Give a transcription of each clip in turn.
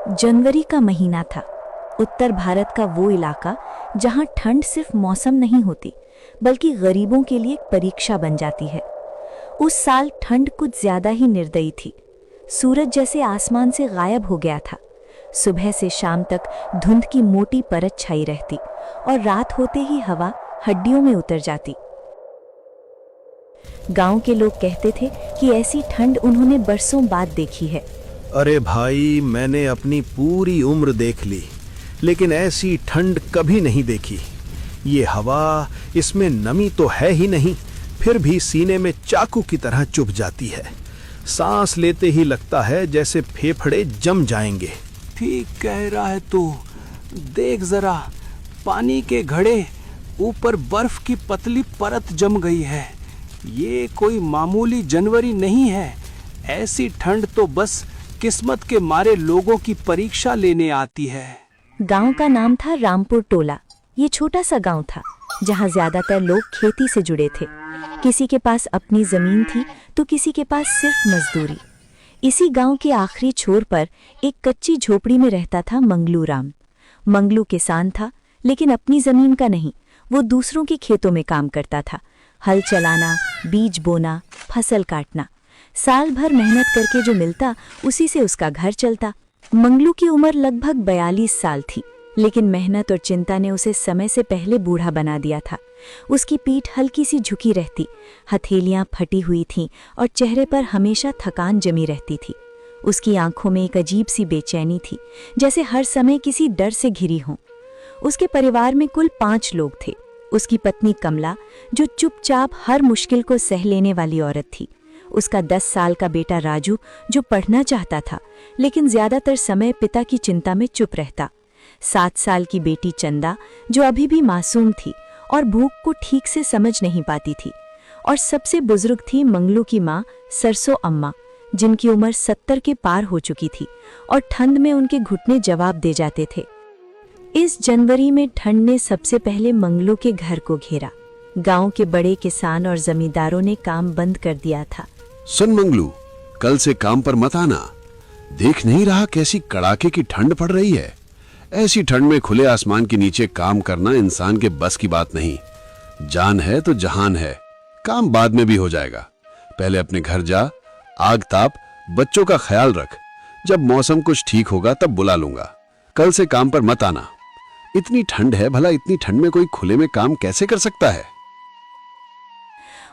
जनवरी का महीना था। उत्तर भारत का वो इलाका जहां ठंड सिर्फ मौसम नहीं होती बल्कि गरीबों के लिए एक परीक्षा बन जाती है। उस साल ठंड कुछ ज्यादा ही निर्दयी थी। सूरज जैसे आसमान से गायब हो गया था। सुबह से शाम तक धुंध की मोटी परत छाई रहती और रात होते ही हवा हड्डियों में उतर जाती। गांव के लोग कहते थे कि ऐसी ठंड उन्होंने बरसों बाद देखी है। अरे भाई, मैंने अपनी पूरी उम्र देख ली लेकिन ऐसी ठंड कभी नहीं देखी। ये हवा, इसमें नमी तो है ही नहीं, फिर भी सीने में चाकू की तरह चुभ जाती है। सांस लेते ही लगता है जैसे फेफड़े जम जाएंगे। ठीक कह रहा है तू। देख जरा, पानी के घड़े ऊपर बर्फ की पतली परत जम गई है। ये कोई मामूली जनवरी नहीं है। ऐसी ठंड तो बस किस्मत के मारे लोगों की परीक्षा लेने आती है। गांव का नाम था रामपुर टोला। ये छोटा सा गांव था जहां ज्यादातर लोग खेती से जुड़े थे। किसी के पास अपनी जमीन थी तो किसी के पास सिर्फ मजदूरी। इसी गांव के आखिरी छोर पर एक कच्ची झोपड़ी में रहता था मंगलू राम। मंगलू किसान था लेकिन अपनी जमीन का नहीं। वो दूसरों के खेतों में काम करता था। हल चलाना, बीज बोना, फसल काटना। साल भर मेहनत करके जो मिलता उसी से उसका घर चलता। मंगलू की उम्र लगभग 42 साल थी लेकिन मेहनत और चिंता ने उसे समय से पहले बूढ़ा बना दिया था। उसकी पीठ हल्की सी झुकी रहती, हथेलियां फटी हुई थीं और चेहरे पर हमेशा थकान जमी रहती थी। उसकी आंखों में एक अजीब सी बेचैनी थी, जैसे हर समय किसी डर से घिरी हों। उसके परिवार में कुल 5 लोग थे। उसकी पत्नी कमला, जो चुपचाप हर मुश्किल को सह लेने वाली औरत थी। उसका 10 साल का बेटा राजू, जो पढ़ना चाहता था लेकिन ज्यादातर समय पिता की चिंता में चुप रहता। 7 साल की बेटी चंदा, जो अभी भी मासूम थी और भूख को ठीक से समझ नहीं पाती थी। और सबसे बुजुर्ग थी मंगलू की माँ सरसों अम्मा, जिनकी उम्र 70 के पार हो चुकी थी और ठंड में उनके घुटने जवाब दे जाते थे। इस जनवरी में ठंड ने सबसे पहले मंगलू के घर को घेरा। गांव के बड़े किसान और जमींदारों ने काम बंद कर दिया था। सुन मंगलू, कल से काम पर मत आना। देख नहीं रहा कैसी कड़ाके की ठंड पड़ रही है। ऐसी ठंड में खुले आसमान के नीचे काम करना इंसान के बस की बात नहीं। जान है तो जहान है। काम बाद में भी हो जाएगा। पहले अपने घर जा, आग ताप, बच्चों का ख्याल रख। जब मौसम कुछ ठीक होगा तब बुला लूंगा। कल से काम पर मत आना। इतनी ठंड है, भला इतनी ठंड में कोई खुले में काम कैसे कर सकता है?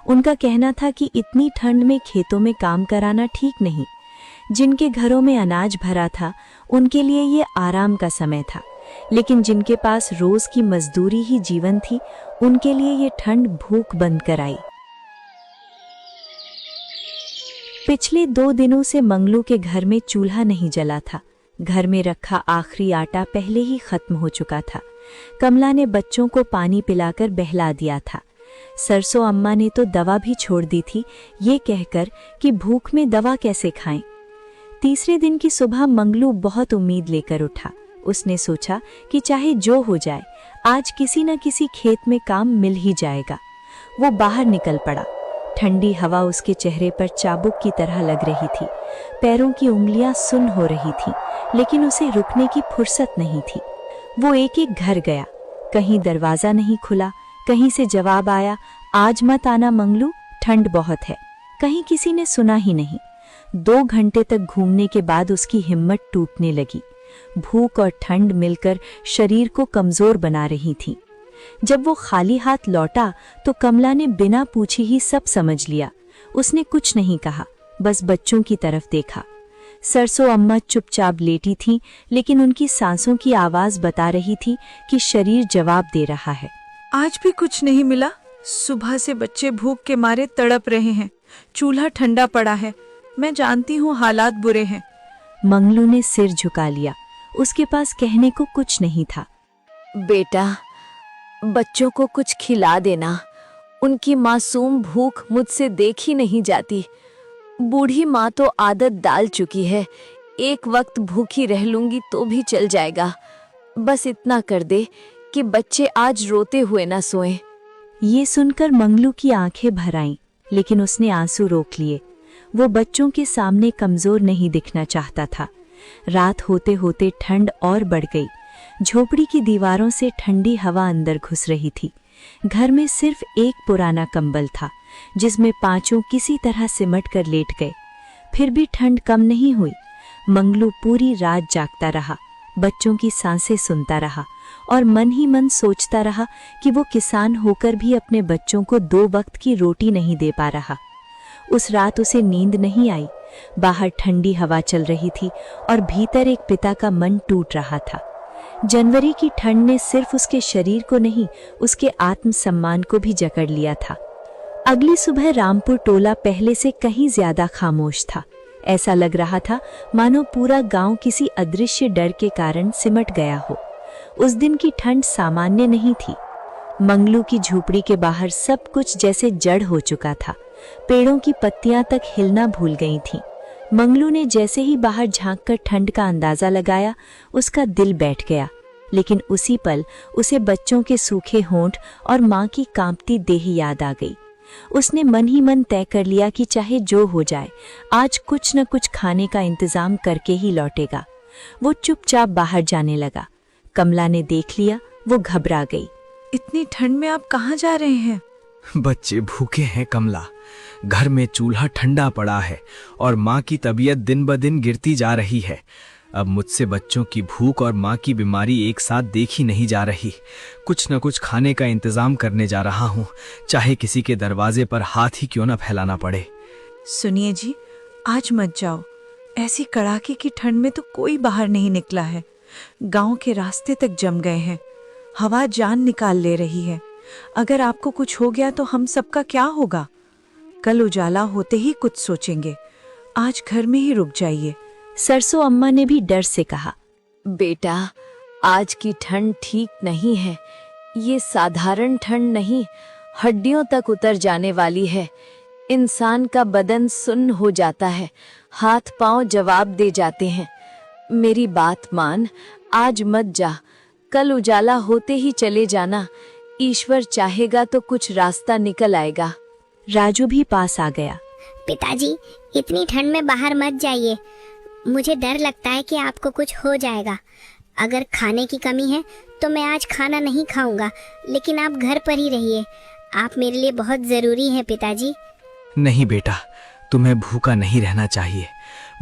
उनका कहना था कि इतनी ठंड में खेतों में काम कराना ठीक नहीं। जिनके घरों में अनाज भरा था उनके लिए ये आराम का समय था, लेकिन जिनके पास रोज की मजदूरी ही जीवन थी उनके लिए ये ठंड भूख बंद कर आई। पिछले 2 दिनों से मंगलू के घर में चूल्हा नहीं जला था। घर में रखा आखिरी आटा पहले ही खत्म हो चुका था। कमला ने बच्चों को पानी पिलाकर बहला दिया था। सरसों अम्मा ने तो दवा भी छोड़ दी थी, ये कहकर कि भूख में दवा कैसे खाएं। तीसरे दिन की सुबह मंगलू बहुत उम्मीद लेकर उठा। उसने सोचा कि चाहे जो हो जाए, आज किसी न किसी खेत में काम मिल ही जाएगा। वो बाहर निकल पड़ा। ठंडी हवा उसके चेहरे पर चाबुक की तरह लग रही थी। पैरों की उंगलियां सुन्न हो रही थीं, लेकिन उसे रुकने की फुर्सत नहीं थी। वो एक एक घर गया। कहीं दरवाजा नहीं खुला, कहीं से जवाब आया, आज मत आना मंगलू, ठंड बहुत है। कहीं किसी ने सुना ही नहीं। 2 घंटे तक घूमने के बाद उसकी हिम्मत टूटने लगी। भूख और ठंड मिलकर शरीर को कमजोर बना रही थी। जब वो खाली हाथ लौटा तो कमला ने बिना पूछे ही सब समझ लिया। उसने कुछ नहीं कहा, बस बच्चों की तरफ देखा। सरसों अम्मा चुपचाप लेटी थीं, लेकिन उनकी सांसों की आवाज बता रही थी कि शरीर जवाब दे रहा है। आज भी कुछ नहीं मिला। सुबह से बच्चे भूख के मारे तड़प रहे हैं। चूल्हा ठंडा पड़ा है। मैं जानती हूँ हालात बुरे हैं। मंगलू ने सिर झुका लिया। उसके पास कहने को कुछ नहीं था। बेटा, बच्चों को कुछ खिला देना। उनकी मासूम भूख मुझसे देखी नहीं जाती। बूढ़ी माँ तो आदत डाल चुकी है। एक वक्त भूखी रह लूंगी तो भी चल जाएगा। बस इतना कर दे कि बच्चे आज रोते हुए ना सोएं। ये सुनकर मंगलू की आंखें भर आईं, लेकिन उसने आंसू रोक लिए। वो बच्चों के सामने कमजोर नहीं दिखना चाहता था, रात होते होते ठंड और बढ़ गई। झोपड़ी की दीवारों से ठंडी हवा अंदर घुस रही थी। घर में सिर्फ एक पुराना कंबल था जिसमें पांचों किसी तरह सिमट कर लेट गए। फिर भी ठंड कम नहीं हुई। मंगलू पूरी रात जागता रहा, बच्चों की सांसें सुनता रहा और मन ही मन सोचता रहा कि वो किसान होकर भी अपने बच्चों को 2 वक्त की रोटी नहीं दे पा रहा। उस रात उसे नींद नहीं आई। बाहर ठंडी हवा चल रही थी और भीतर एक पिता का मन टूट रहा था। जनवरी की ठंड ने सिर्फ उसके शरीर को नहीं, उसके आत्मसम्मान को भी जकड़ लिया था। अगली सुबह रामपुर टोला पहले से कहीं ज्यादा खामोश था। ऐसा लग रहा था मानो पूरा गांव किसी अदृश्य डर के कारण सिमट गया हो। उस दिन की ठंड सामान्य नहीं थी। मंगलू की झोपड़ी के बाहर सब कुछ जैसे जड़ हो चुका था। पेड़ों की पत्तियां तक हिलना भूल गई थीं। मंगलू ने जैसे ही बाहर झांककर ठंड का अंदाजा लगाया, उसका दिल बैठ गया। लेकिन उसी पल उसे बच्चों के सूखे होंठ और माँ की कांपती देह याद आ गई। उसने मन ही मन तय कर लिया कि चाहे जो हो जाए, आज कुछ न कुछ खाने का इंतजाम करके ही लौटेगा। वो चुपचाप बाहर जाने लगा। कमला ने देख लिया, वो घबरा गई। इतनी ठंड में आप कहाँ जा रहे हैं? बच्चे भूखे हैं कमला। घर में चूल्हा ठंडा पड़ा है और माँ की तबीयत दिन ब दिन गिरती जा रही है। अब मुझसे बच्चों की भूख और माँ की बीमारी एक साथ देखी नहीं जा रही। कुछ न कुछ खाने का इंतजाम करने जा रहा हूँ, चाहे किसी के दरवाजे पर हाथ ही क्यों न फैलाना पड़े। सुनिए जी, आज मत जाओ। ऐसी कड़ाके की ठंड में तो कोई बाहर नहीं निकला है। गांव के रास्ते तक जम गए हैं। हवा जान निकाल ले रही है। अगर आपको कुछ हो गया तो हम सबका क्या होगा? कल उजाला होते ही कुछ सोचेंगे। आज घर में ही रुक जाइए। सरसों अम्मा ने भी डर से कहा। बेटा, आज की ठंड ठीक नहीं है। ये साधारण ठंड नहीं, हड्डियों तक उतर जाने वाली है। इंसान का बदन सुन्न हो जाता है, हाथ पांव जवाब दे जाते हैं। मेरी बात मान, आज मत जा। कल उजाला होते ही चले जाना। ईश्वर चाहेगा तो कुछ रास्ता निकल आएगा। राजू भी पास आ गया। पिताजी, इतनी ठंड में बाहर मत जाइए। मुझे डर लगता है कि आपको कुछ हो जाएगा। अगर खाने की कमी है तो मैं आज खाना नहीं खाऊंगा, लेकिन आप घर पर ही रहिए। आप मेरे लिए बहुत ज़रूरी हैं पिताजी। नहीं बेटा, तुम्हें भूखा नहीं रहना चाहिए।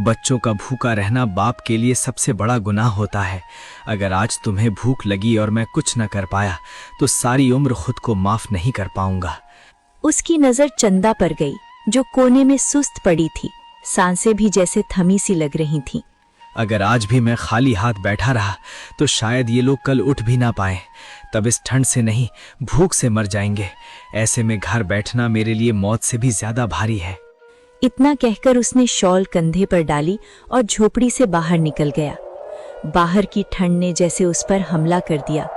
बच्चों का भूखा रहना बाप के लिए सबसे बड़ा गुनाह होता है। अगर आज तुम्हें भूख लगी और मैं कुछ न कर पाया तो सारी उम्र खुद को माफ नहीं कर पाऊंगा। उसकी नजर चंदा पर गई, जो कोने में सुस्त पड़ी थी। सांसें भी जैसे थमी सी लग रही थीं। अगर आज भी मैं खाली हाथ बैठा रहा तो शायद ये लोग कल उठ भी ना पाए। तब इस ठंड से नहीं, भूख से मर जाएंगे। ऐसे में घर बैठना मेरे लिए मौत से भी ज्यादा भारी है। इतना कहकर उसने शॉल कंधे पर डाली और झोपड़ी से बाहर निकल गया। बाहर की ठंड ने जैसे उस पर हमला कर दिया।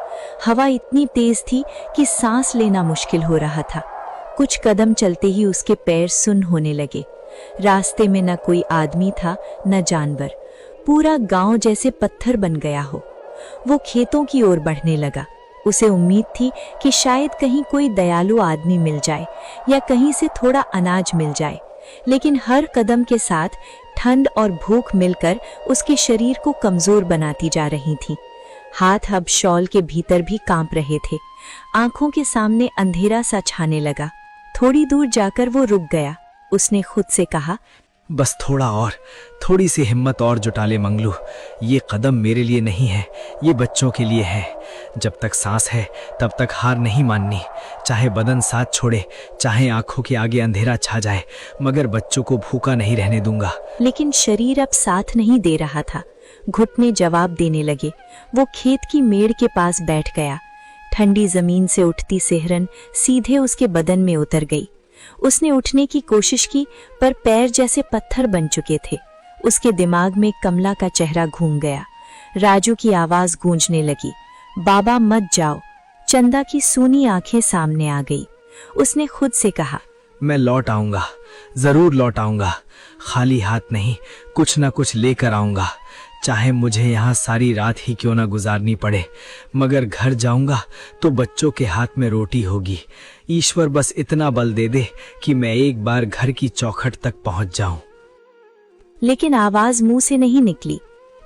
हवा इतनी तेज थी कि सांस लेना मुश्किल हो रहा था। कुछ कदम चलते ही उसके पैर सुन्न होने लगे। रास्ते में न कोई आदमी था, न जानवर। पूरा गांव जैसे पत्थर बन गया हो। वो खेतों की ओर बढ़ने लगा। उसे उम्मीद थी कि शायद कहीं कोई दयालु आदमी मिल जाए या कहीं से थोड़ा अनाज मिल जाए, लेकिन हर कदम के साथ ठंड और भूख मिलकर उसके शरीर को कमजोर बनाती जा रही थी। हाथ अब शॉल के भीतर भी कांप रहे थे। आंखों के सामने अंधेरा सा छाने लगा। थोड़ी दूर जाकर वो रुक गया। उसने खुद से कहा, बस थोड़ा और, थोड़ी सी हिम्मत और जुटा ले मंगलू। ये कदम मेरे लिए नहीं है, ये बच्चों के लिए है। जब तक सांस है तब तक हार नहीं माननी। चाहे बदन साथ छोड़े, चाहे आंखों के आगे अंधेरा छा जाए, मगर बच्चों को भूखा नहीं रहने दूंगा। लेकिन शरीर अब साथ नहीं दे रहा था। घुटने जवाब देने लगे। वो खेत की मेड़ के पास बैठ गया। ठंडी जमीन से उठती सिहरन सीधे उसके बदन में उतर गई। उसने उठने की कोशिश की, पर पैर जैसे पत्थर बन चुके थे। उसके दिमाग में कमला का चेहरा घूम गया। राजू की आवाज गूंजने लगी, बाबा मत जाओ। चंदा की सूनी आंखें सामने आ गई। उसने खुद से कहा, मैं लौट आऊंगा, जरूर लौट आऊंगा। खाली हाथ नहीं, कुछ ना कुछ लेकर आऊंगा। चाहे मुझे यहाँ सारी रात ही क्यों ना गुजारनी पड़े, मगर घर जाऊंगा तो बच्चों के हाथ में रोटी होगी। ईश्वर बस इतना बल दे दे कि मैं एक बार घर की चौखट तक पहुंच जाऊं। लेकिन आवाज मुंह से नहीं निकली।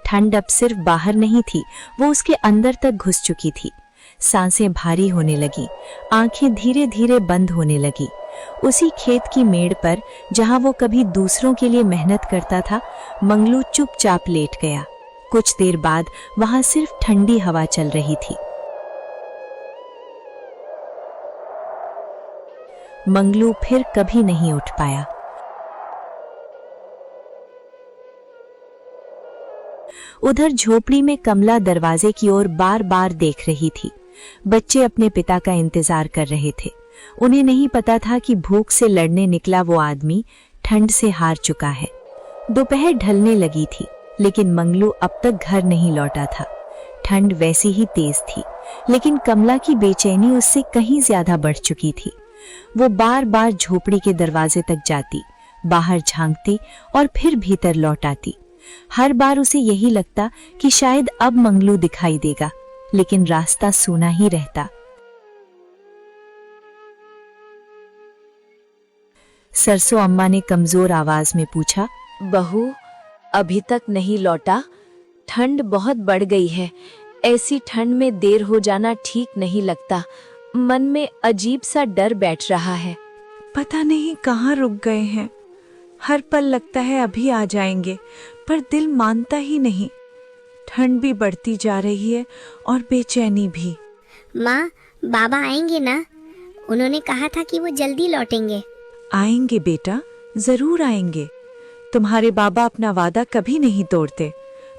ठंड अब सिर्फ बाहर नहीं थी, वो उसके अंदर तक घुस चुकी थी। सांसें भारी होने लगी, आंखें धीरे धीरे बंद होने लगी। उसी खेत की मेड़ पर जहां वो कभी दूसरों के लिए मेहनत करता था, मंगलू चुपचाप लेट गया। कुछ देर बाद वहां सिर्फ ठंडी हवा चल रही थी। मंगलू फिर कभी नहीं उठ पाया। उधर झोपड़ी में कमला दरवाजे की ओर बार बार देख रही थी। बच्चे अपने पिता का इंतजार कर रहे थे। उन्हें नहीं पता था कि भूख से लड़ने निकला वो आदमी ठंड से हार चुका है। दोपहर ढलने लगी थी, लेकिन मंगलू अब तक घर नहीं लौटा था। ठंड वैसी ही तेज थी, लेकिन कमला की बेचैनी उससे कहीं ज्यादा बढ़ चुकी थी। वो बार बार झोपड़ी के दरवाजे तक जाती, बाहर झांकती और फिर भीतर लौट आती। हर बार उसे यही लगता कि शायद अब मंगलू दिखाई देगा, लेकिन रास्ता सूना ही रहता। सरसों अम्मा ने कमजोर आवाज में पूछा, बहू, अभी तक नहीं लौटा? ठंड बहुत बढ़ गई है। ऐसी ठंड में देर हो जाना ठीक नहीं लगता। मन में अजीब सा डर बैठ रहा है। पता नहीं कहाँ रुक गए हैं। हर पल लगता है अभी आ जाएंगे, पर दिल मानता ही नहीं। ठंड भी बढ़ती जा रही है और बेचैनी भी। माँ, बाबा आएंगे ना? उन्होंने कहा था कि वो जल्दी लौटेंगे। आएंगे बेटा, जरूर आएंगे। तुम्हारे बाबा अपना वादा कभी नहीं तोड़ते।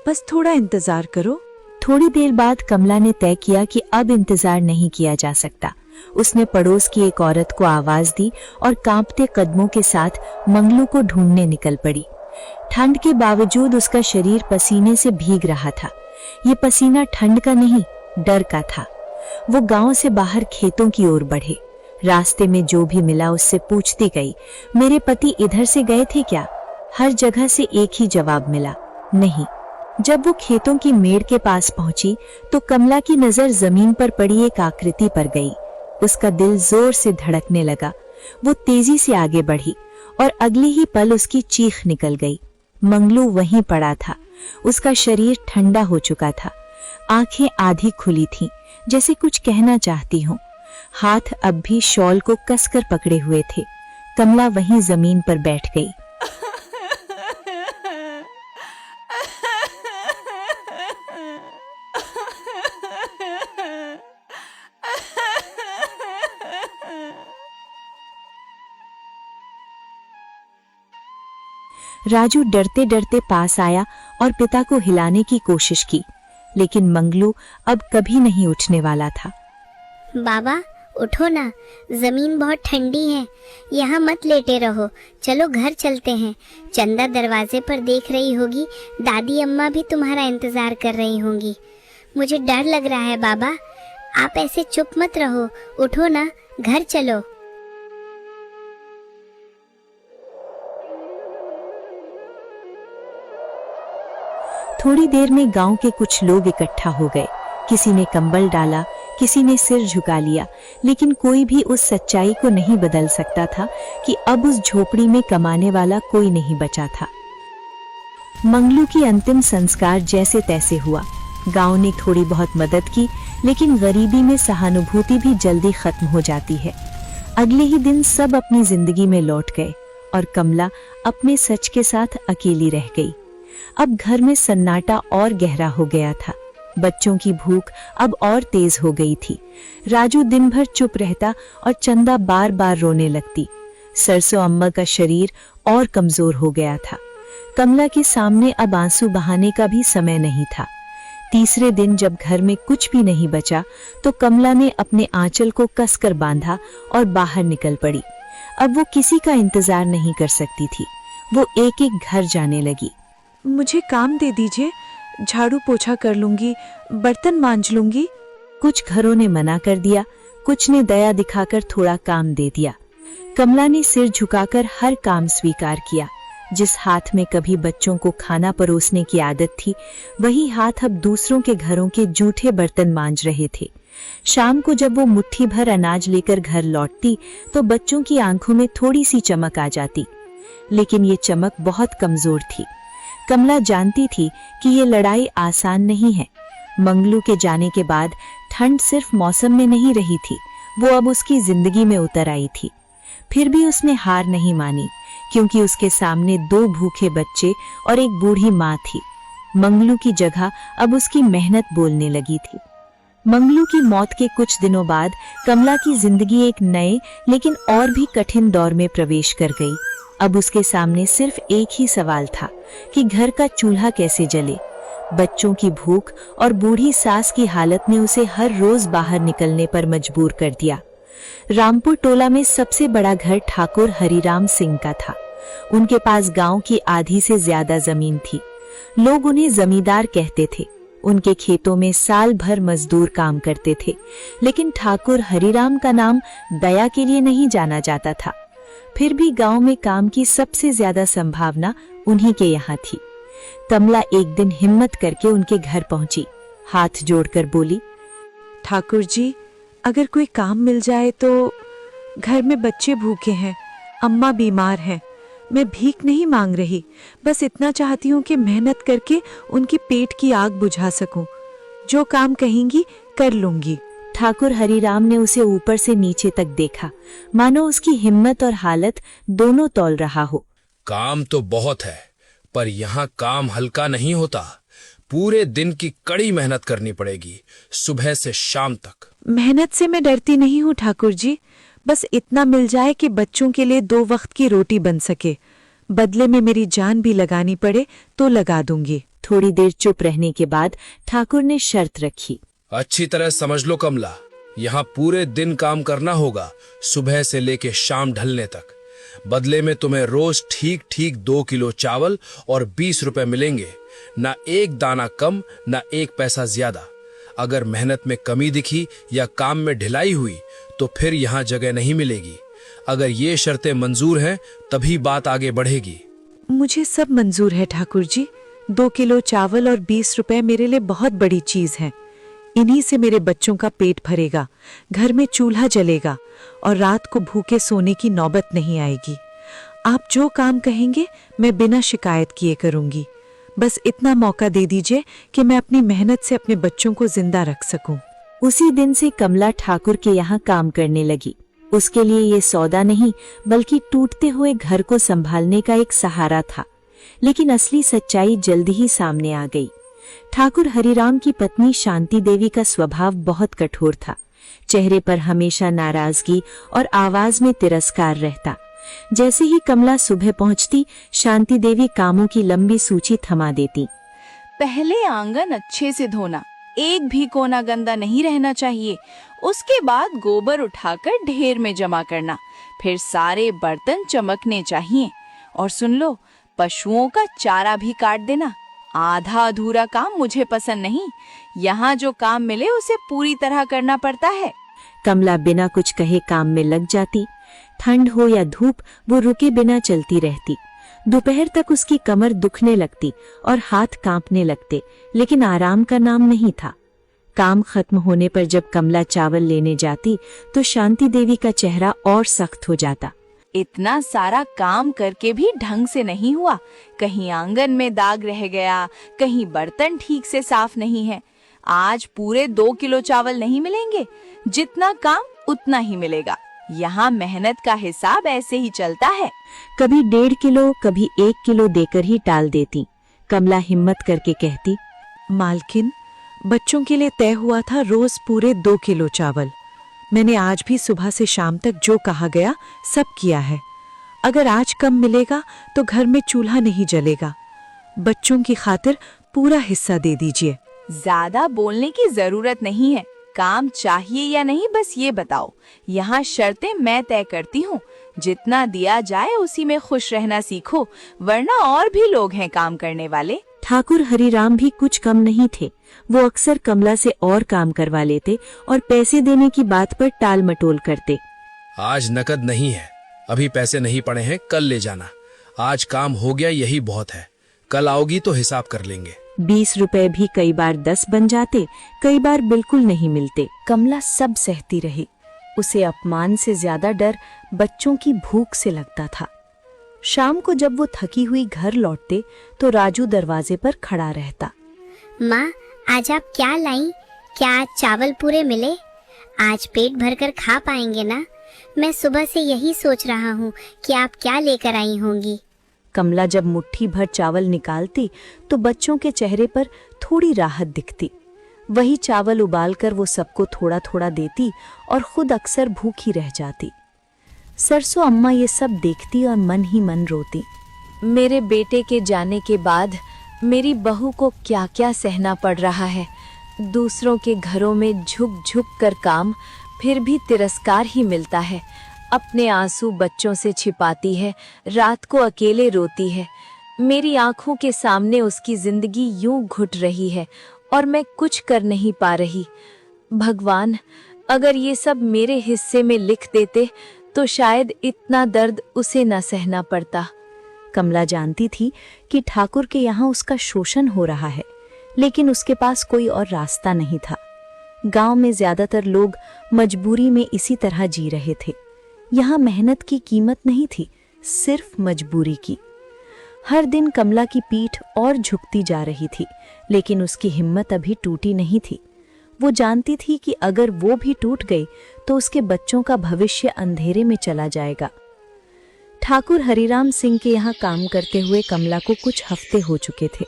बस थोड़ा इंतजार करो। थोड़ी देर बाद कमला ने तय किया कि अब इंतजार नहीं किया जा सकता। उसने पड़ोस की एक औरत को आवाज दी और कांपते कदमों के साथ मंगलू को ढूंढने निकल पड़ी। ठंड के बावजूद उसका शरीर पसीने से भीग रहा था। ये पसीना ठंड का नहीं, डर का था। वो गांव से बाहर खेतों की ओर बढ़े। रास्ते में जो भी मिला उससे पूछती गई, मेरे पति इधर से गए थे क्या? हर जगह से एक ही जवाब मिला, नहीं। जब वो खेतों की मेड़ के पास पहुंची तो कमला की नजर जमीन पर पड़ी एक आकृति पर गई। उसका दिल जोर से धड़कने लगा। वो तेजी से आगे बढ़ी और अगले ही पल उसकी चीख निकल गई। मंगलू वहीं पड़ा था। उसका शरीर ठंडा हो चुका था। आंखें आधी खुली थीं, जैसे कुछ कहना चाहती हों। हाथ अब भी शॉल को कसकर पकड़े हुए थे। कमला वहीं जमीन पर बैठ गई। राजू डरते डरते पास आया और पिता को हिलाने की कोशिश की, लेकिन मंगलू अब कभी नहीं उठने वाला था। बाबा, उठो ना, जमीन बहुत ठंडी है। यहाँ मत लेटे रहो, चलो घर चलते हैं। चंदा दरवाजे पर देख रही होगी, दादी अम्मा भी तुम्हारा इंतजार कर रही होंगी। मुझे डर लग रहा है बाबा, आप ऐसे चुप मत रहो, उठो ना, घर चलो। थोड़ी देर में गांव के कुछ लोग इकट्ठा हो गए। किसी ने कंबल डाला, किसी ने सिर झुका लिया, लेकिन कोई भी उस सच्चाई को नहीं बदल सकता था कि अब उस झोपड़ी में कमाने वाला कोई नहीं बचा था। मंगलू की अंतिम संस्कार जैसे तैसे हुआ। गांव ने थोड़ी बहुत मदद की, लेकिन गरीबी में सहानुभूति भी जल्दी खत्म हो जाती है। अगले ही दिन सब अपनी जिंदगी में लौट गए और कमला अपने सच के साथ अकेली रह गई। अब घर में सन्नाटा और गहरा हो गया था। बच्चों की भूख अब और तेज हो गई थी। राजू दिन भर चुप रहता और चंदा बार बार रोने लगती। सरसों अम्मा का शरीर और कमजोर हो गया था। कमला के सामने अब आंसू बहाने का भी समय नहीं था। तीसरे दिन जब घर में कुछ भी नहीं बचा तो कमला ने अपने आंचल को कसकर बांधा और बाहर निकल पड़ी। अब वो किसी का इंतजार नहीं कर सकती थी। वो एक एक घर जाने लगी। मुझे काम दे दीजिए, झाड़ू पोछा कर लूंगी, बर्तन मांज लूंगी। कुछ घरों ने मना कर दिया, कुछ ने दया दिखाकर थोड़ा काम दे दिया। कमला ने सिर झुकाकर हर काम स्वीकार किया। जिस हाथ में कभी बच्चों को खाना परोसने की आदत थी, वही हाथ अब दूसरों के घरों के जूठे बर्तन मांज रहे थे। शाम को जब वो मुट्ठी भर अनाज लेकर घर लौटती तो बच्चों की आंखों में थोड़ी सी चमक आ जाती, लेकिन ये चमक बहुत कमजोर थी। कमला जानती थी कि ये लड़ाई आसान नहीं है। मंगलू के जाने के बाद ठंड सिर्फ मौसम में नहीं रही थी, वो अब उसकी जिंदगी में उतर आई थी। फिर भी उसने हार नहीं मानी, क्योंकि उसके सामने 2 भूखे बच्चे और एक बूढ़ी माँ थी। मंगलू की जगह अब उसकी मेहनत बोलने लगी थी। मंगलू की मौत के कुछ दिनों बाद कमला की जिंदगी एक नए लेकिन और भी कठिन दौर में प्रवेश कर गई। अब उसके सामने सिर्फ एक ही सवाल था कि घर का चूल्हा कैसे जले। बच्चों की भूख और बूढ़ी सास की हालत ने उसे हर रोज बाहर निकलने पर मजबूर कर दिया। रामपुर टोला में सबसे बड़ा घर ठाकुर हरिराम सिंह का था। उनके पास गांव की आधी से ज्यादा जमीन थी। लोग उन्हें जमींदार कहते थे। उनके खेतों में साल भर मजदूर काम करते थे, लेकिन ठाकुर हरिराम का नाम दया के लिए नहीं जाना जाता था। फिर भी गांव में काम की सबसे ज्यादा संभावना उन्हीं के यहाँ थी। कमला एक दिन हिम्मत करके उनके घर पहुंची, हाथ जोड़कर बोली, ठाकुर जी, अगर कोई काम मिल जाए तो। घर में बच्चे भूखे हैं, अम्मा बीमार हैं। मैं भीख नहीं मांग रही, बस इतना चाहती हूँ कि मेहनत करके उनकी पेट की आग बुझा सकूं। जो काम कहेंगी कर लूंगी। ठाकुर हरिराम ने उसे ऊपर से नीचे तक देखा, मानो उसकी हिम्मत और हालत दोनों तौल रहा हो। काम तो बहुत है, पर यहाँ काम हल्का नहीं होता। पूरे दिन की कड़ी मेहनत करनी पड़ेगी, सुबह से शाम तक। मेहनत से मैं डरती नहीं हूँ ठाकुर जी, बस इतना मिल जाए कि बच्चों के लिए 2 वक्त की रोटी बन सके। बदले में मेरी जान भी लगानी पड़े तो लगा दूंगी। थोड़ी देर चुप रहने के बाद ठाकुर ने शर्त रखी। अच्छी तरह समझ लो कमला, यहाँ पूरे दिन काम करना होगा, सुबह से लेके शाम ढलने तक। बदले में तुम्हें रोज ठीक ठीक 2 किलो चावल और 20 रुपए मिलेंगे, ना एक दाना कम ना एक पैसा ज्यादा। अगर मेहनत में कमी दिखी या काम में ढिलाई हुई तो फिर यहाँ जगह नहीं मिलेगी। अगर ये शर्तें मंजूर हैं तभी बात आगे बढ़ेगी। मुझे सब मंजूर है ठाकुर जी। 2 किलो चावल और 20 रुपए मेरे लिए बहुत बड़ी चीज है। इन्हीं से मेरे बच्चों का पेट भरेगा, घर में चूल्हा जलेगा और रात को भूखे सोने की नौबत नहीं आएगी। आप जो काम कहेंगे मैं बिना शिकायत किए करूंगी। बस इतना मौका दे दीजिए कि मैं अपनी मेहनत से अपने बच्चों को जिंदा रख सकूं। उसी दिन से कमला ठाकुर के यहाँ काम करने लगी। उसके लिए ये सौदा नहीं बल्कि टूटते हुए घर को संभालने का एक सहारा था। लेकिन असली सच्चाई जल्दी ही सामने आ गई। ठाकुर हरिराम की पत्नी शांति देवी का स्वभाव बहुत कठोर था। चेहरे पर हमेशा नाराजगी और आवाज में तिरस्कार रहता। जैसे ही कमला सुबह पहुंचती, शांति देवी कामों की लंबी सूची थमा देती। पहले आंगन अच्छे से धोना, एक भी कोना गंदा नहीं रहना चाहिए। उसके बाद गोबर उठाकर ढेर में जमा करना, फिर सारे बर्तन चमकने चाहिए। और सुन लो, पशुओं का चारा भी काट देना। आधा अधूरा काम मुझे पसंद नहीं। यहाँ जो काम मिले उसे पूरी तरह करना पड़ता है। कमला बिना कुछ कहे काम में लग जाती। ठंड हो या धूप, वो रुके बिना चलती रहती। दोपहर तक उसकी कमर दुखने लगती और हाथ कांपने लगते, लेकिन आराम का नाम नहीं था। काम खत्म होने पर जब कमला चावल लेने जाती तो शांति देवी का चेहरा और सख्त हो जाता। इतना सारा काम करके भी ढंग से नहीं हुआ। कहीं आंगन में दाग रह गया, कहीं बर्तन ठीक से साफ नहीं है। आज पूरे 2 किलो चावल नहीं मिलेंगे, जितना काम उतना ही मिलेगा। यहाँ मेहनत का हिसाब ऐसे ही चलता है। कभी 1.5 किलो, कभी 1 किलो देकर ही टाल देती। कमला हिम्मत करके कहती, मालकिन, बच्चों के लिए तय हुआ था रोज पूरे 2 किलो चावल। मैंने आज भी सुबह से शाम तक जो कहा गया सब किया है। अगर आज कम मिलेगा तो घर में चूल्हा नहीं जलेगा। बच्चों की खातिर पूरा हिस्सा दे दीजिए। ज्यादा बोलने की जरूरत नहीं है। काम चाहिए या नहीं बस ये बताओ। यहाँ शर्तें मैं तय करती हूँ। जितना दिया जाए उसी में खुश रहना सीखो, वरना और भी लोग हैं काम करने वाले। ठाकुर हरिराम भी कुछ कम नहीं थे। वो अक्सर कमला से और काम करवा लेते और पैसे देने की बात पर टाल मटोल करते। आज नकद नहीं है, अभी पैसे नहीं पड़े हैं, कल ले जाना। आज काम हो गया यही बहुत है, कल आओगी तो हिसाब कर लेंगे। 20 रुपए भी कई बार 10 बन जाते, कई बार बिल्कुल नहीं मिलते। कमला सब सहती रही। उसे अपमान से ज्यादा डर बच्चों की भूख से लगता था। शाम को जब वो थकी हुई घर लौटते तो राजू दरवाजे पर खड़ा रहता। माँ, आज आप क्या लाई? क्या चावल पूरे मिले? आज पेट भरकर खा पाएंगे ना? मैं सुबह से यही सोच रहा हूँ कि आप क्या लेकर आई होंगी। कमला जब मुट्ठी भर चावल निकालती तो बच्चों के चेहरे पर थोड़ी राहत दिखती। वही चावल उबालकर वो सबको थोड़ा थोड़ा देती और खुद अक्सर भूखी रह जाती। सरसों अम्मा ये सब देखती और मन ही मन रोती। मेरे बेटे के जाने के बाद मेरी बहू को क्या क्या सहना पड़ रहा है। दूसरों के घरों में झुक झुक कर काम, फिर भी तिरस्कार ही मिलता है। अपने आंसू बच्चों से छिपाती है, रात को अकेले रोती है। मेरी आंखों के सामने उसकी जिंदगी यूं घुट रही है और मैं कुछ कर नहीं पा रही। भगवान, अगर ये सब मेरे हिस्से में लिख देते तो शायद इतना दर्द उसे न सहना पड़ता। कमला जानती थी कि ठाकुर के यहाँ उसका शोषण हो रहा है, लेकिन उसके पास कोई और रास्ता नहीं था। गांव में ज्यादातर लोग मजबूरी में इसी तरह जी रहे थे। यहाँ मेहनत की कीमत नहीं थी, सिर्फ मजबूरी की। हर दिन कमला की पीठ और झुकती जा रही थी, लेकिन उसकी हिम्मत अभी टूटी नहीं थी। वो जानती थी कि अगर वो भी टूट गई तो उसके बच्चों का भविष्य अंधेरे में चला जाएगा। ठाकुर हरिराम सिंह के यहाँ काम करते हुए कमला को कुछ हफ्ते हो चुके थे।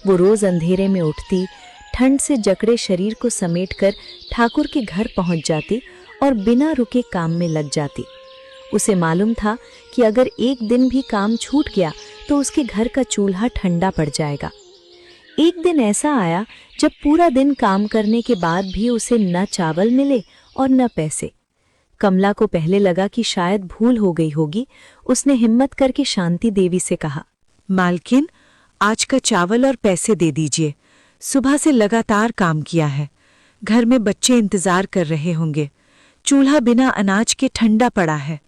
वो रोज अंधेरे में उठती, ठंड से जकड़े शरीर को समेटकर ठाकुर के घर पहुंच जाती और बिना रुके काम में लग जाती। उसे मालूम था कि अगर एक दिन भी काम छूट गया तो उसके घर का चूल्हा ठंडा पड़ जाएगा। एक दिन ऐसा आया जब पूरा दिन काम करने के बाद भी उसे न चावल मिले और न पैसे। कमला को पहले लगा कि शायद भूल हो गई होगी। उसने हिम्मत करके शांति देवी से कहा, मालकिन, आज का चावल और पैसे दे दीजिए। सुबह से लगातार काम किया है। घर में बच्चे इंतजार कर रहे होंगे। चूल्हा बिना अनाज के ठंडा पड़ा है।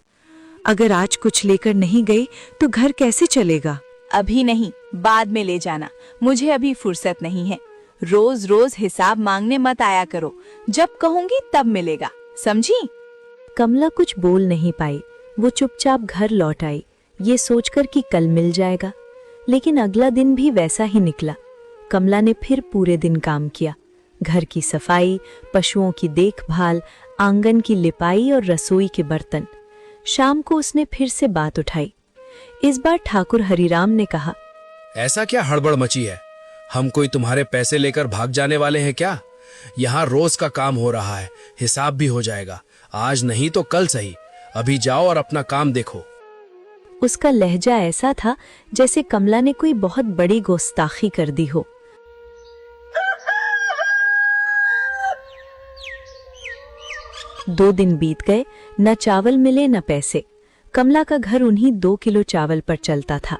अगर आज कुछ लेकर नहीं गई तो घर कैसे चलेगा? अभी नहीं, बाद में ले जाना। मुझे अभी फुर्सत नहीं है। रोज रोज हिसाब मांगने मत आया करो। जब कहूंगी तब मिलेगा, समझी? कमला कुछ बोल नहीं पाई। वो चुपचाप घर लौट आई, ये सोचकर कि कल मिल जाएगा। लेकिन अगला दिन भी वैसा ही निकला। कमला ने फिर पूरे दिन काम किया। घर की सफाई, पशुओं की देखभाल, आंगन की लिपाई और रसोई के बर्तन। शाम को उसने फिर से बात उठाई। इस बार ठाकुर हरिराम ने कहा, ऐसा क्या हड़बड़ मची है? हम कोई तुम्हारे पैसे लेकर भाग जाने वाले हैं क्या? यहाँ रोज का काम हो रहा है, हिसाब भी हो जाएगा। आज नहीं तो कल सही। अभी जाओ और अपना काम देखो। उसका लहजा ऐसा था जैसे कमला ने कोई बहुत बड़ी गुस्ताखी कर दी हो। दो दिन बीत गए, न चावल मिले न पैसे। कमला का घर उन्हीं 2 किलो चावल पर चलता था।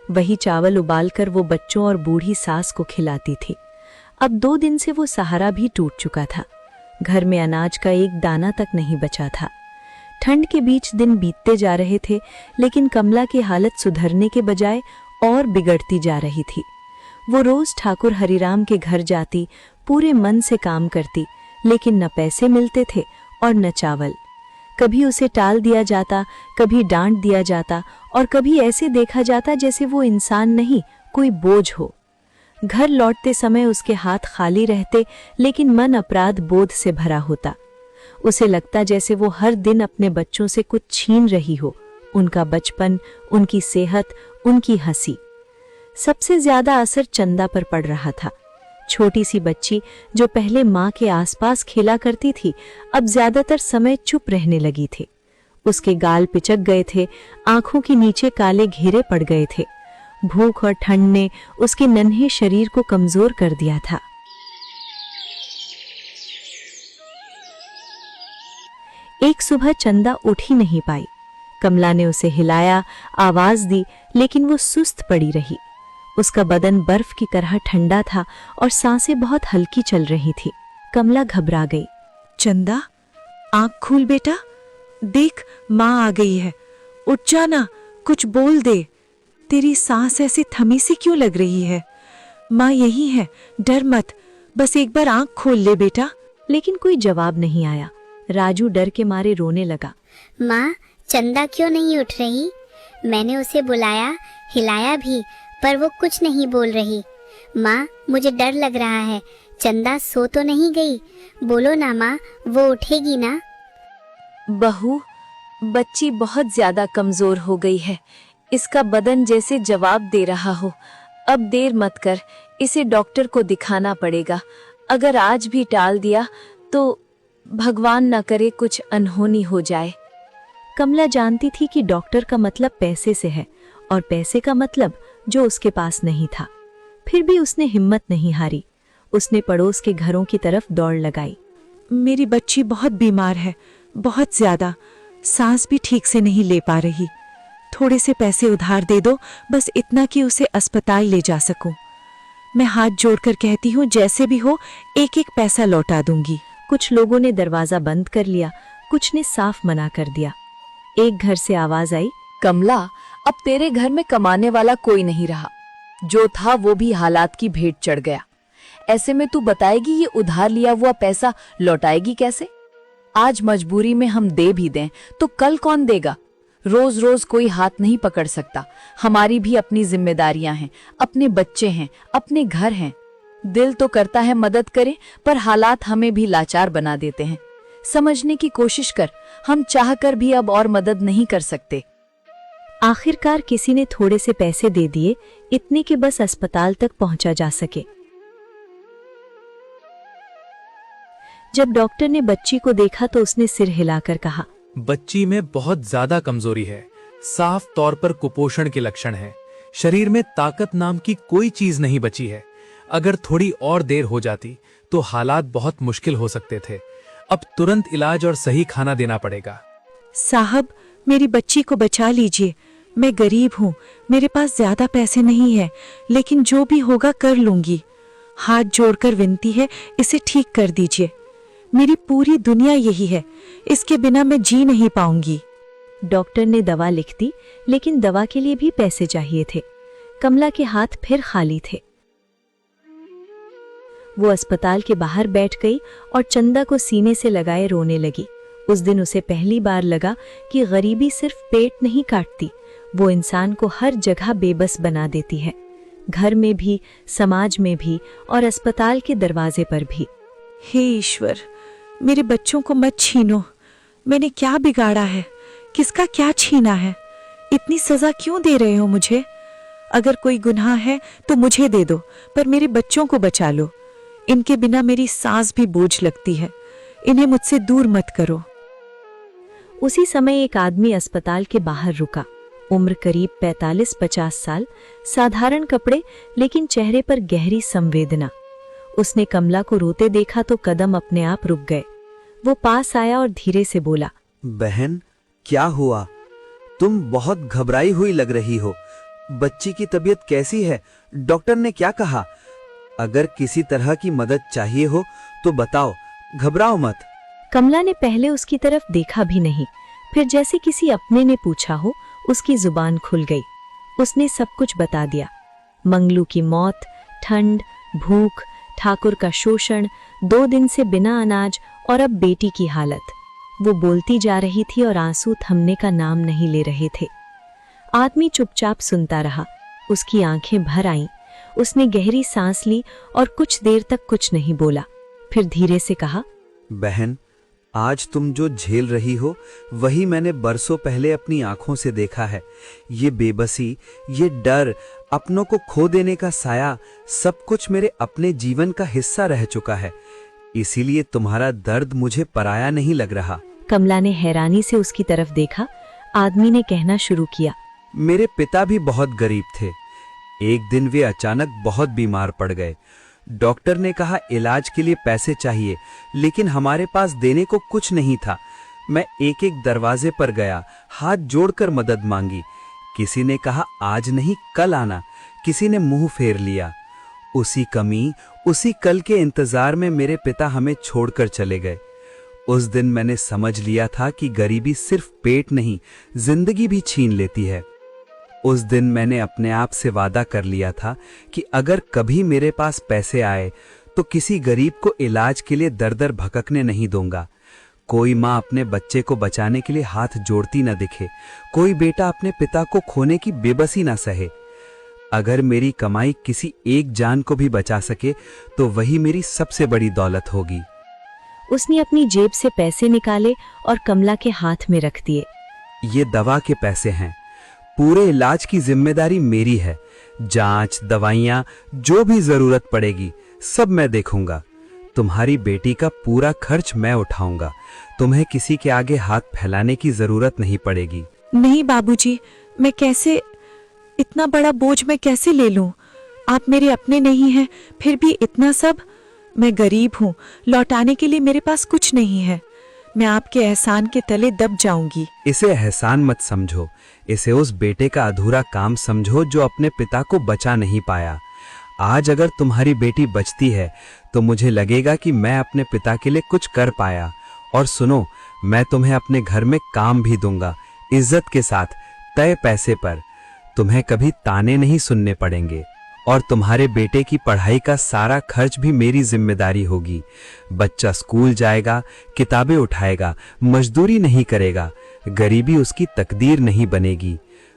वही चावल उबालकर वो बच्चों और बूढ़ी सास को खिलाती थी। अब 2 दिन से वो सहारा भी टूट चुका था। घर में अनाज का एक दाना तक नहीं बचा था। ठंड के बीच दिन बीतते जा रहे थे, लेकिन कमला की हालत सुधरने के बजाय और बिगड़ती जा रही थी। वो रोज ठाकुर हरिराम के घर जाती, पूरे मन से काम करती, लेकिन न पैसे मिलते थे और न चावल। कभी उसे टाल दिया जाता, कभी डांट दिया जाता और कभी ऐसे देखा जाता जैसे वो इंसान नहीं, कोई बोझ हो। घर लौटते समय उसके हाथ खाली रहते, लेकिन मन अपराध बोध से भरा होता। उसे लगता जैसे वो हर दिन अपने बच्चों से कुछ छीन रही हो, उनका बचपन, उनकी सेहत, उनकी हंसी। सबसे ज्यादा असर चंदा पर पड़ रहा था। छोटी सी बच्ची जो पहले माँ के आसपास खेला करती थी, अब ज्यादातर समय चुप रहने लगी थी। उसके गाल पिचक गए थे, आंखों के नीचे काले घेरे पड़ गए थे। भूख और ठंड ने उसके नन्हे शरीर को कमजोर कर दिया था। एक सुबह चंदा उठ ही नहीं पाई। कमला ने उसे हिलाया, आवाज दी, लेकिन वो सुस्त पड़ी रही। उसका बदन बर्फ की तरह ठंडा था और सांसें बहुत हल्की चल रही थी। कमला घबरा गई। चंदा, आंख खोल बेटा। देख, माँ आ गई है। उठ जाना, कुछ बोल दे। तेरी सांस ऐसे थमी सी क्यों लग रही है? माँ यही है, डर मत। बस एक बार आंख खोल ले बेटा। लेकिन कोई जवाब नहीं आया। राजू डर के मारे रोने लगा। माँ, चंदा क्यों नहीं उठ रही? मैंने उसे बुलाया, हिलाया भी, पर वो कुछ नहीं बोल रही। माँ, मुझे डर लग रहा है। चंदा सो तो नहीं गई? बोलो ना माँ, वो उठेगी ना? बहू, बच्ची बहुत ज्यादा कमजोर हो गई है। इसका बदन जैसे जवाब दे रहा हो। अब देर मत कर, इसे डॉक्टर को दिखाना पड़ेगा। अगर आज भी टाल दिया तो भगवान न करे कुछ अनहोनी हो जाए। कमला जानती थी कि डॉक्टर का मतलब पैसे से है और पैसे का मतलब जो उसके पास नहीं था। फिर भी उसने हिम्मत नहीं हारी। उसने पड़ोस के घरों की तरफ दौड़ लगाई। मेरी बच्ची बहुत बीमार है, बहुत ज्यादा। सांस भी ठीक से नहीं ले पा रही। थोड़े से पैसे उधार दे दो, बस इतना कि उसे अस्पताल ले जा सकूं। मैं हाथ जोड़कर कहती हूँ, जैसे भी हो एक एक पैसा लौटा दूंगी। कुछ लोगों ने दरवाजा बंद कर लिया, कुछ ने साफ मना कर दिया। एक घर से आवाज आई, कमला, अब तेरे घर में कमाने वाला कोई नहीं रहा। जो था वो भी हालात की भेंट चढ़ गया। ऐसे में तू बताएगी ये उधार लिया हुआ पैसा लौटाएगी कैसे? आज मजबूरी में हम दे भी दें तो कल कौन देगा? रोज रोज कोई हाथ नहीं पकड़ सकता। हमारी भी अपनी जिम्मेदारियां हैं, अपने बच्चे हैं, अपने घर हैं। दिल तो करता है मदद करें, पर हालात हमें भी लाचार बना देते हैं। समझने की कोशिश कर, हम चाहकर भी अब और मदद नहीं कर सकते। आखिरकार किसी ने थोड़े से पैसे दे दिए, इतने कि बस अस्पताल तक पहुंचा जा सके। जब डॉक्टर ने बच्ची को देखा तो उसने सिर हिलाकर कहा, बच्ची में बहुत ज्यादा कमजोरी है। साफ तौर पर कुपोषण के लक्षण हैं। शरीर में ताकत नाम की कोई चीज नहीं बची है। अगर थोड़ी और देर हो जाती तो हालात बहुत मुश्किल हो सकते थे। अब तुरंत इलाज और सही खाना देना पड़ेगा। साहब, मेरी बच्ची को बचा लीजिए। मैं गरीब हूँ, मेरे पास ज्यादा पैसे नहीं है, लेकिन जो भी होगा कर लूंगी। हाथ जोड़कर विनती है, इसे ठीक कर दीजिए। मेरी पूरी दुनिया यही है, इसके बिना मैं जी नहीं पाऊंगी। डॉक्टर ने दवा लिख दी, लेकिन दवा के लिए भी पैसे चाहिए थे। कमला के हाथ फिर खाली थे। वो अस्पताल के बाहर बैठ गई और चंदा को सीने से लगाए रोने लगी। उस दिन उसे पहली बार लगा कि गरीबी सिर्फ पेट नहीं काटती, वो इंसान को हर जगह बेबस बना देती है। घर में भी, समाज में भी और अस्पताल के दरवाजे पर भी। हे ईश्वर, मेरे बच्चों को मत छीनो। मैंने क्या बिगाड़ा है? किसका क्या छीना है? इतनी सजा क्यों दे रहे हो मुझे? अगर कोई गुनाह है तो मुझे दे दो, पर मेरे बच्चों को बचा लो। इनके बिना मेरी सांस भी बोझ लगती है। इन्हें मुझसे दूर मत करो। उसी समय एक आदमी अस्पताल के बाहर रुका। उम्र करीब 45-50 साल, साधारण कपड़े, लेकिन चेहरे पर गहरी संवेदना। उसने कमला को रोते देखा तो कदम अपने आप रुक गए। वो पास आया और धीरे से बोला, बहन, क्या हुआ? तुम बहुत घबराई हुई लग रही हो। बच्ची की तबीयत कैसी है? डॉक्टर ने क्या कहा? अगर किसी तरह की मदद चाहिए हो तो बताओ, घबराओ मत। कमला ने पहले उसकी तरफ देखा भी नहीं, फिर जैसे किसी अपने ने पूछा हो, उसकी जुबान खुल गई। उसने सब कुछ बता दिया। मंगलू की मौत, ठंड, भूख, ठाकुर का शोषण, 2 दिन से बिना अनाज और अब बेटी की हालत। वो बोलती जा रही थी और आंसू थमने का नाम नहीं ले रहे थे। आदमी चुपचाप सुनता रहा। उसकी आंखें भर आईं। उसने गहरी सांस ली और कुछ देर तक कुछ नहीं बोला। फिर धीरे से कहा, बहन, आज तुम जो झेल रही हो वही मैंने बरसों पहले अपनी आंखों से देखा है। ये बेबसी, ये डर, अपनों को खो देने का साया, सब कुछ मेरे अपने जीवन का हिस्सा रह चुका है। इसीलिए तुम्हारा दर्द मुझे पराया नहीं लग रहा। कमला ने हैरानी से उसकी तरफ देखा। आदमी ने कहना शुरू किया, मेरे पिता भी बहुत गरीब थे। एक दिन वे अचानक बहुत बीमार पड़ गए। डॉक्टर ने कहा इलाज के लिए पैसे चाहिए, लेकिन हमारे पास देने को कुछ नहीं था। मैं एक एक दरवाजे पर गया, हाथ जोड़कर मदद मांगी। किसी ने कहा आज नहीं कल आना, किसी ने मुंह फेर लिया। उसी कमी, उसी कल के इंतजार में मेरे पिता हमें छोड़कर चले गए। उस दिन मैंने समझ लिया था कि गरीबी सिर्फ पेट नहीं, जिंदगी भी छीन लेती है। उस दिन मैंने अपने आप से वादा कर लिया था कि अगर कभी मेरे पास पैसे आए तो किसी गरीब को इलाज के लिए दर दर भटकने नहीं दूंगा। कोई माँ अपने बच्चे को बचाने के लिए हाथ जोड़ती न दिखे, कोई बेटा अपने पिता को खोने की बेबसी न सहे। अगर मेरी कमाई किसी एक जान को भी बचा सके तो वही मेरी सबसे बड़ी दौलत होगी। उसने अपनी जेब से पैसे निकाले और कमला के हाथ में रख दिए। ये दवा के पैसे हैं, पूरे इलाज की जिम्मेदारी मेरी है। जांच, दवाइयां, जो भी जरूरत पड़ेगी सब मैं देखूंगा। तुम्हारी बेटी का पूरा खर्च मैं उठाऊंगा। तुम्हें किसी के आगे हाथ फैलाने की जरूरत नहीं पड़ेगी। नहीं बाबूजी, मैं कैसे, इतना बड़ा बोझ मैं कैसे ले लूं? आप मेरे अपने नहीं हैं, फिर भी इतना सब। मैं गरीब हूँ, लौटाने के लिए मेरे पास कुछ नहीं है। मैं आपके एहसान के तले दब जाऊंगी। इसे एहसान मत समझो, इसे उस बेटे का अधूरा काम समझो जो अपने पिता को बचा नहीं पाया। आज अगर तुम्हारी बेटी बचती है तो मुझे लगेगा कि मैं अपने पिता के लिए कुछ कर पाया। और सुनो, मैं तुम्हें अपने घर में काम भी दूंगा, इज्जत के साथ, तय पैसे पर। तुम्हें कभी ताने नहीं सुनने पड़ेंगे। और तुम्हारे बेटे की पढ़ाई का सारा खर्च भी मेरी जिम्मेदारी होगी। बच्चा स्कूल जाएगा, किताबें उठाएगा, मजदूरी नहीं करेगा, गरीबी उसकी तकदीर नहीं बनेगी।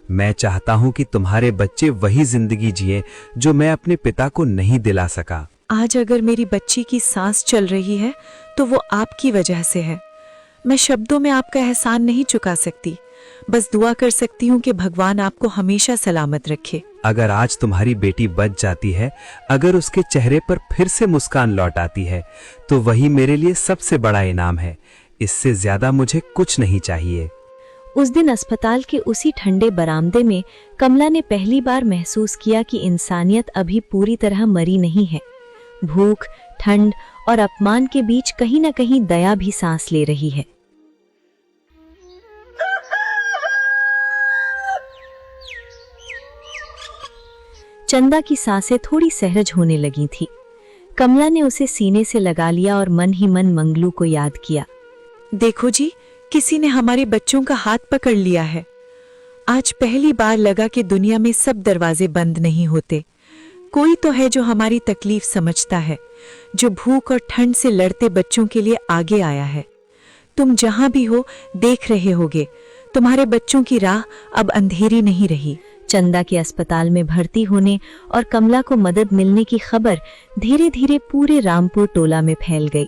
मैं चाहता हूं कि तुम्हारे बच्चे वही जिंदगी जिए जो मैं अपने पिता को नहीं दिला सका। आज अगर मेरी बच्ची की सांस चल रही है तो वो आपकी वजह से है। मैं शब्दों में आपका एहसान नहीं चुका सकती, बस दुआ कर सकती हूँ कि भगवान आपको हमेशा सलामत रखे। अगर आज तुम्हारी बेटी बच जाती है, अगर उसके चेहरे पर फिर से मुस्कान लौट आती है, तो वही मेरे लिए सबसे बड़ा इनाम है। इससे ज्यादा मुझे कुछ नहीं चाहिए। उस दिन अस्पताल के उसी ठंडे बरामदे में कमला ने पहली बार महसूस किया कि इंसानियत अभी पूरी तरह मरी नहीं है। भूख, ठंड और अपमान के बीच कहीं न कहीं दया भी सांस ले रही है। चंदा की सांसें थोड़ी सहज होने लगी थी। कमला ने उसे सीने से लगा लिया और मन ही मन मंगलू को याद किया। देखो जी, किसी ने हमारे बच्चों का हाथ पकड़ लिया है। आज पहली बार लगा कि दुनिया में सब दरवाजे बंद नहीं होते। कोई तो है जो हमारी तकलीफ समझता है, जो भूख और ठंड से लड़ते बच्चों के लिए आगे आया है। तुम जहां भी हो देख रहे होगे, तुम्हारे बच्चों की राह अब अंधेरी नहीं रही। चंदा के अस्पताल में भर्ती होने और कमला को मदद मिलने की खबर धीरे धीरे पूरे रामपुर टोला में फैल गई।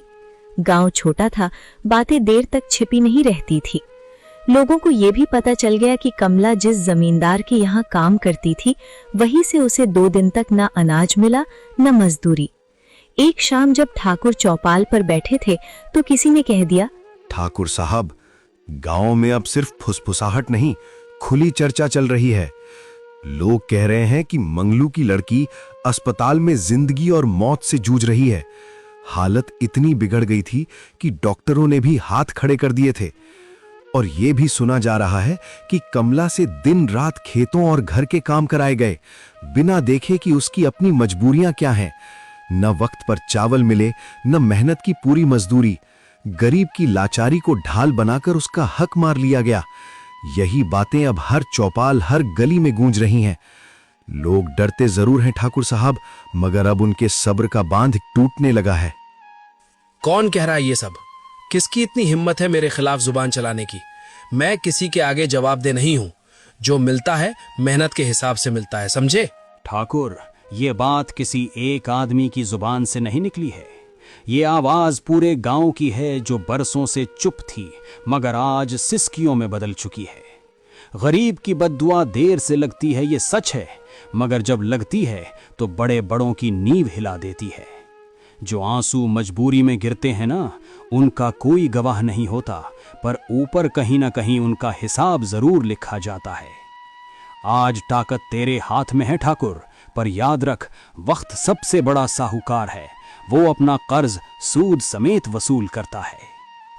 गांव छोटा था, बातें देर तक छिपी नहीं रहती थी। लोगों को ये भी पता चल गया कि कमला जिस जमींदार के यहाँ काम करती थी, वहीं से उसे 2 दिन तक न अनाज मिला न मजदूरी। एक शाम जब ठाकुर चौपाल पर बैठे थे तो किसी ने कह दिया, ठाकुर साहब, गांव में अब सिर्फ फुसफुसाहट नहीं, खुली चर्चा चल रही है। लोग कह रहे हैं कि मंगलू की लड़की अस्पताल में जिंदगी और मौत से जूझ रही है। हालत इतनी बिगड़ गई थी कि डॉक्टरों ने भी हाथ खड़े कर दिए थे। और यह भी सुना जा रहा है कि कमला से दिन रात खेतों और घर के काम कराए गए, बिना देखे कि उसकी अपनी मजबूरियां क्या हैं। न वक्त पर चावल मिले, न मेहनत की पूरी मजदूरी। गरीब की लाचारी को ढाल बनाकर उसका हक मार लिया गया। यही बातें अब हर चौपाल, हर गली में गूंज रही हैं। लोग डरते जरूर हैं ठाकुर साहब, मगर अब उनके सब्र का बांध टूटने लगा है। कौन कह रहा है ये सब? किसकी इतनी हिम्मत है मेरे खिलाफ जुबान चलाने की? मैं किसी के आगे जवाबदेह नहीं हूं। जो मिलता है मेहनत के हिसाब से मिलता है, समझे? ठाकुर, ये बात किसी एक आदमी की जुबान से नहीं निकली है। ये आवाज पूरे गांव की है, जो बरसों से चुप थी मगर आज सिसकियों में बदल चुकी है। गरीब की बद्दुआ देर से लगती है, ये सच है, मगर जब लगती है तो बड़े बड़ों की नींव हिला देती है। जो आंसू मजबूरी में गिरते हैं ना, उनका कोई गवाह नहीं होता, पर ऊपर कहीं ना कहीं उनका हिसाब जरूर लिखा जाता है। आज ताकत तेरे हाथ में है ठाकुर, पर याद रख, वक्त सबसे बड़ा साहूकार है। वो अपना कर्ज सूद समेत वसूल करता है।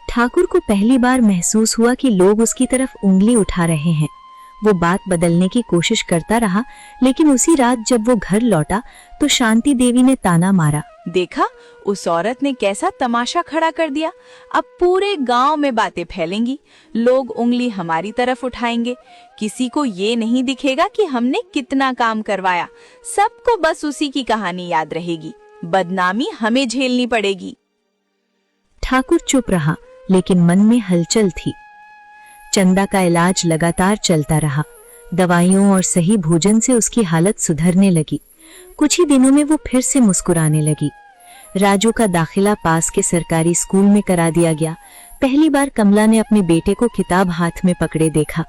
ठाकुर को पहली बार महसूस हुआ कि लोग उसकी तरफ उंगली उठा रहे हैं। वो बात बदलने की कोशिश करता रहा, लेकिन उसी रात जब वो घर लौटा तो शांति देवी ने ताना मारा। देखा, उस औरत ने कैसा तमाशा खड़ा कर दिया। अब पूरे गांव में बातें फैलेंगी, लोग उंगली हमारी तरफ उठाएंगे। किसी को ये नहीं दिखेगा कि हमने कितना काम करवाया। सबको बस उसी की कहानी याद रहेगी। बदनामी हमें झेलनी पड़ेगी। ठाकुर चुप रहा, लेकिन मन में हलचल थी। चंदा का इलाज लगातार चलता रहा। दवाइयों और सही भोजन से उसकी हालत सुधरने लगी। कुछ ही दिनों में वो फिर से मुस्कुराने लगी। राजू का दाखिला पास के सरकारी स्कूल में करा दिया गया। पहली बार कमला ने अपने बेटे को किताब हाथ में पकड़े देखा।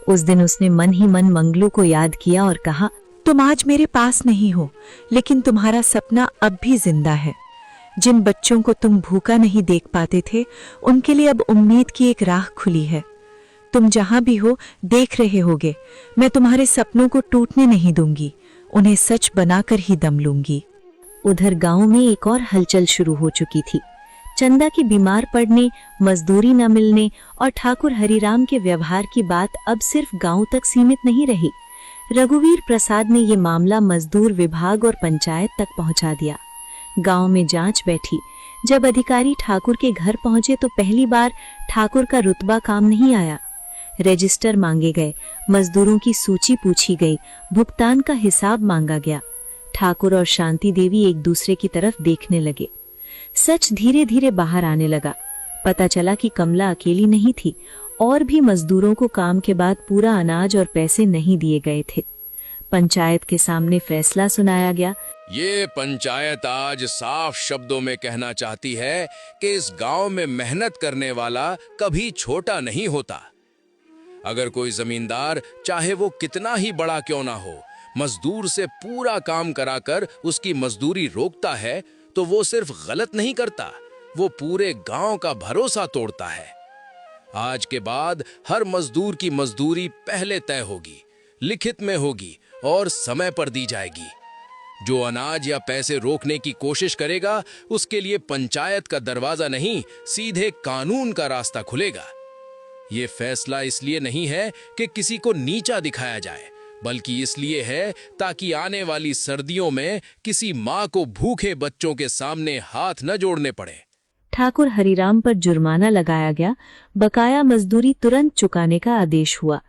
उस दिन उसने मन ही मन मंगलू को याद किया और कहा, तुम आज मेरे पास नहीं हो, लेकिन तुम्हारा सपना अब भी जिंदा है। जिन बच्चों को तुम भूखा नहीं देख पाते थे, उनके लिए अब उम्मीद की एक राह खुली है। तुम जहां भी हो देख रहे होगे, मैं तुम्हारे सपनों को टूटने नहीं दूंगी, उन्हें सच बनाकर ही दम लूंगी। उधर गांव में एक और हलचल शुरू हो चुकी थी। चंदा की बीमार पड़ने, मजदूरी न मिलने और ठाकुर हरिराम के व्यवहार की बात अब सिर्फ गांव तक सीमित नहीं रही। रघुवीर प्रसाद ने ये मामला मजदूर विभाग और पंचायत तक पहुंचा दिया। गांव में जांच बैठी। जब अधिकारी ठाकुर के घर पहुंचे तो पहली बार ठाकुर का रुतबा काम नहीं आया। रजिस्टर मांगे गए, मजदूरों की सूची पूछी गई, भुगतान का हिसाब मांगा गया। ठाकुर और शांति देवी एक दूसरे की तरफ देखने लगे। सच धीरे धीरे बाहर आने लगा। पता चला कि कमला अकेली नहीं थी, और भी मजदूरों को काम के बाद पूरा अनाज और पैसे नहीं दिए गए थे। पंचायत के सामने फैसला सुनाया गया। ये पंचायत आज साफ शब्दों में कहना चाहती है कि इस गांव में मेहनत करने वाला कभी छोटा नहीं होता। अगर कोई जमींदार, चाहे वो कितना ही बड़ा क्यों ना हो, मजदूर से पूरा काम कराकर उसकी मजदूरी रोकता है तो वो सिर्फ गलत नहीं करता, वो पूरे गांव का भरोसा तोड़ता है। आज के बाद हर मजदूर की मजदूरी पहले तय होगी, लिखित में होगी और समय पर दी जाएगी। जो अनाज या पैसे रोकने की कोशिश करेगा, उसके लिए पंचायत का दरवाजा नहीं, सीधे कानून का रास्ता खुलेगा। ये फैसला इसलिए नहीं है कि किसी को नीचा दिखाया जाए, बल्कि इसलिए है ताकि आने वाली सर्दियों में किसी माँ को भूखे बच्चों के सामने हाथ न जोड़ने पड़े। ठाकुर हरिराम पर जुर्माना लगाया गया। बकाया मजदूरी तुरंत चुकाने का आदेश हुआ।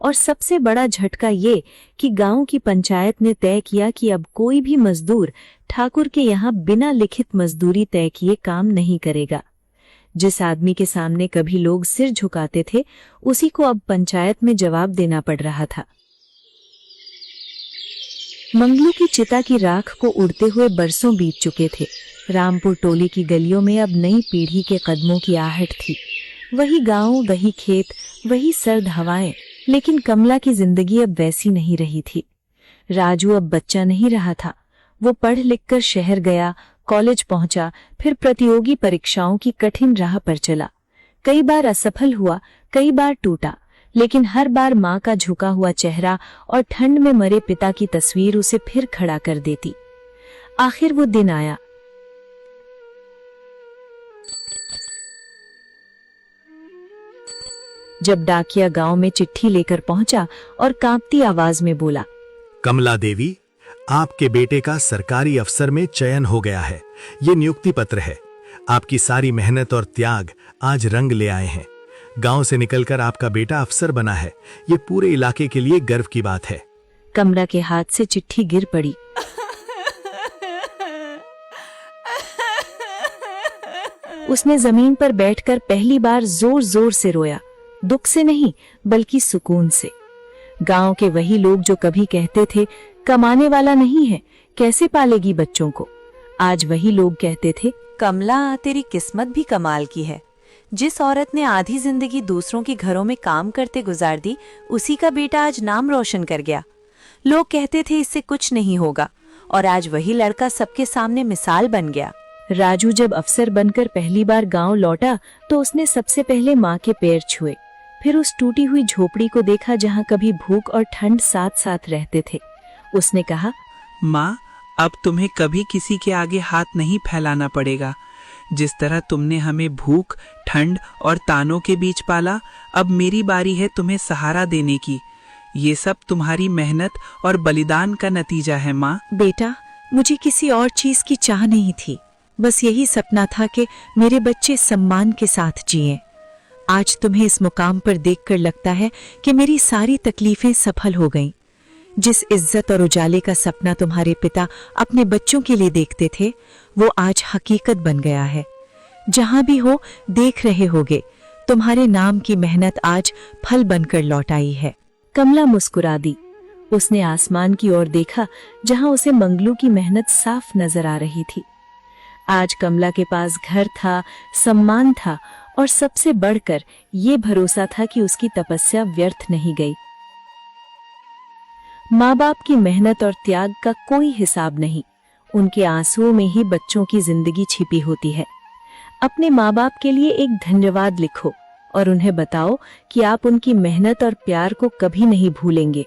और सबसे बड़ा झटका ये कि गांव की पंचायत ने तय किया कि अब कोई भी मजदूर ठाकुर के यहाँ बिना लिखित मजदूरी तय किए काम नहीं करेगा। जिस आदमी के सामने कभी लोग सिर झुकाते थे, उसी को अब पंचायत में जवाब देना पड़ रहा था। मंगलू की चिता की राख को उड़ते हुए बरसों बीत चुके थे। रामपुर टोली की गलियों में अब नई पीढ़ी के कदमों की आहट थी। वही गांव, वही खेत, वही सर्द हवाएं। लेकिन कमला की जिंदगी अब वैसी नहीं रही थी। राजू अब बच्चा नहीं रहा था। वो पढ़ लिखकर शहर गया, कॉलेज पहुंचा, फिर प्रतियोगी परीक्षाओं की कठिन राह पर चला। कई बार असफल हुआ, कई बार टूटा, लेकिन हर बार माँ का झुका हुआ चेहरा और ठंड में मरे पिता की तस्वीर उसे फिर खड़ा कर देती। आखिर वो दिन आया। जब डाकिया गांव में चिट्ठी लेकर पहुंचा और कांपती आवाज में बोला, कमला देवी, आपके बेटे का सरकारी अफसर में चयन हो गया है। ये नियुक्ति पत्र है। आपकी सारी मेहनत और त्याग आज रंग ले आए हैं। गांव से निकलकर आपका बेटा अफसर बना है। ये पूरे इलाके के लिए गर्व की बात है। कमला के हाथ से चिट्ठी गिर पड़ी। उसने जमीन पर बैठकर पहली बार जोर जोर से रोया। दुख से नहीं, बल्कि सुकून से। गांव के वही लोग जो कभी कहते थे कमाने वाला नहीं है, कैसे पालेगी बच्चों को, आज वही लोग कहते थे, कमला, तेरी किस्मत भी कमाल की है। जिस औरत ने आधी जिंदगी दूसरों के घरों में काम करते गुजार दी, उसी का बेटा आज नाम रोशन कर गया। लोग कहते थे इससे कुछ नहीं होगा, और आज वही लड़का सबके सामने मिसाल बन गया। राजू जब अफसर बनकर पहली बार गांव लौटा तो उसने सबसे पहले माँ के पैर छुए। फिर उस टूटी हुई झोपड़ी को देखा जहाँ कभी भूख और ठंड साथ साथ रहते थे। उसने कहा, माँ, अब तुम्हें कभी किसी के आगे हाथ नहीं फैलाना पड़ेगा। जिस तरह तुमने हमें भूख, ठंड और तानों के बीच पाला, अब मेरी बारी है तुम्हें सहारा देने की। ये सब तुम्हारी मेहनत और बलिदान का नतीजा है माँ। बेटा, मुझे किसी और चीज की चाह नहीं थी। बस यही सपना था कि मेरे बच्चे सम्मान के साथ जिएं। आज तुम्हें इस मुकाम पर देखकर लगता है कि मेरी सारी तकलीफें सफल हो गईं। जिस इज्जत और उजाले का सपना तुम्हारे पिता अपने बच्चों के लिए देखते थे, वो आज हकीकत बन गया है। जहां भी हो देख रहे होगे, तुम्हारे नाम की मेहनत आज फल बनकर लौट आई है। कमला मुस्कुरा दी। उसने आसमान की ओर देखा जहां उसे मंगलू की मेहनत साफ नजर आ रही थी। आज कमला के पास घर था, सम्मान था और सबसे बढ़कर ये भरोसा था कि उसकी तपस्या व्यर्थ नहीं गई। माँ बाप की मेहनत और त्याग का कोई हिसाब नहीं, उनके आंसुओं में ही बच्चों की जिंदगी छिपी होती है। अपने माँ बाप के लिए एक धन्यवाद लिखो और उन्हें बताओ कि आप उनकी मेहनत और प्यार को कभी नहीं भूलेंगे।